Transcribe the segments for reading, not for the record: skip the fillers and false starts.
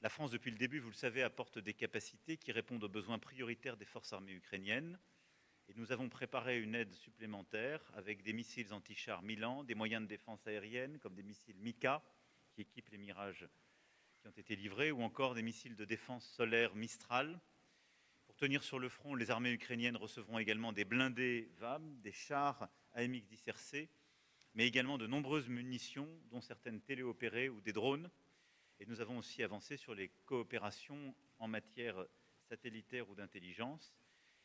La France, depuis le début, vous le savez, apporte des capacités qui répondent aux besoins prioritaires des forces armées ukrainiennes. Et nous avons préparé une aide supplémentaire avec des missiles anti-chars Milan, des moyens de défense aérienne comme des missiles Mika qui équipent les Mirages qui ont été livrés, ou encore des missiles de défense solaire Mistral. Pour tenir sur le front, les armées ukrainiennes recevront également des blindés VAM, des chars AMX-10RC, mais également de nombreuses munitions, dont certaines téléopérées ou des drones. Et nous avons aussi avancé sur les coopérations en matière satellitaire ou d'intelligence.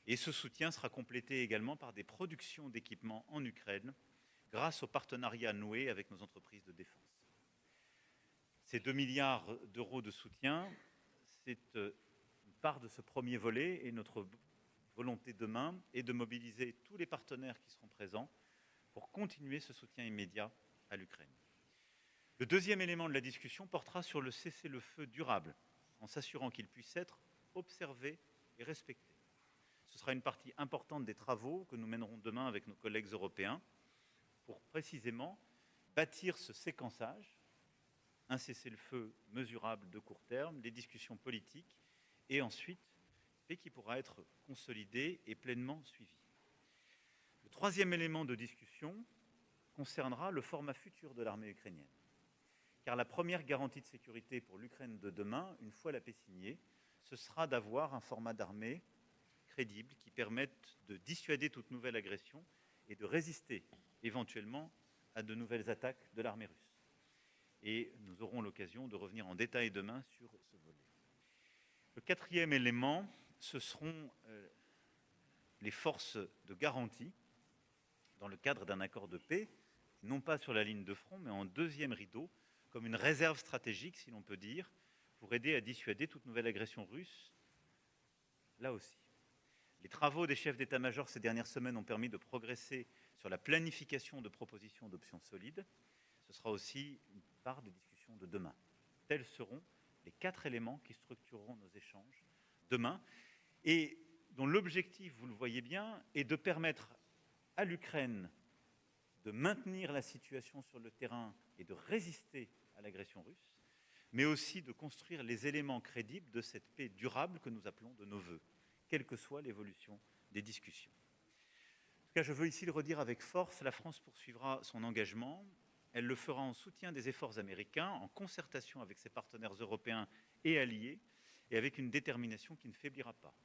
Et ce soutien sera complété également par des productions d'équipements en Ukraine, grâce au partenariat noué avec nos entreprises de défense. Ces 2 milliards d'euros de soutien, c'est une part de ce premier volet, et notre volonté demain est de mobiliser tous les partenaires qui seront présents pour continuer ce soutien immédiat à l'Ukraine. Le deuxième élément de la discussion portera sur le cessez-le-feu durable, en s'assurant qu'il puisse être observé et respecté. Ce sera une partie importante des travaux que nous mènerons demain avec nos collègues européens pour précisément bâtir ce séquençage, un cessez-le-feu mesurable de court terme, les discussions politiques, et ensuite paix qui pourra être consolidée et pleinement suivie. Le troisième élément de discussion concernera le format futur de l'armée ukrainienne. Car la première garantie de sécurité pour l'Ukraine de demain, une fois la paix signée, ce sera d'avoir un format d'armée crédible qui permette de dissuader toute nouvelle agression et de résister éventuellement à de nouvelles attaques de l'armée russe. Et nous aurons l'occasion de revenir en détail demain sur ce volet. Le quatrième élément, ce seront les forces de garantie dans le cadre d'un accord de paix, non pas sur la ligne de front, mais en deuxième rideau, comme une réserve stratégique, si l'on peut dire, pour aider à dissuader toute nouvelle agression russe, là aussi. Les travaux des chefs d'état-major ces dernières semaines ont permis de progresser sur la planification de propositions d'options solides. Ce sera aussi une part des discussions de demain. Tels seront les 4 éléments qui structureront nos échanges demain, et dont l'objectif, vous le voyez bien, est de permettre à l'Ukraine de maintenir la situation sur le terrain et de résister à l'agression russe, mais aussi de construire les éléments crédibles de cette paix durable que nous appelons de nos vœux, quelle que soit l'évolution des discussions. En tout cas, je veux ici le redire avec force, la France poursuivra son engagement. Elle le fera en soutien des efforts américains, en concertation avec ses partenaires européens et alliés, et avec une détermination qui ne faiblira pas.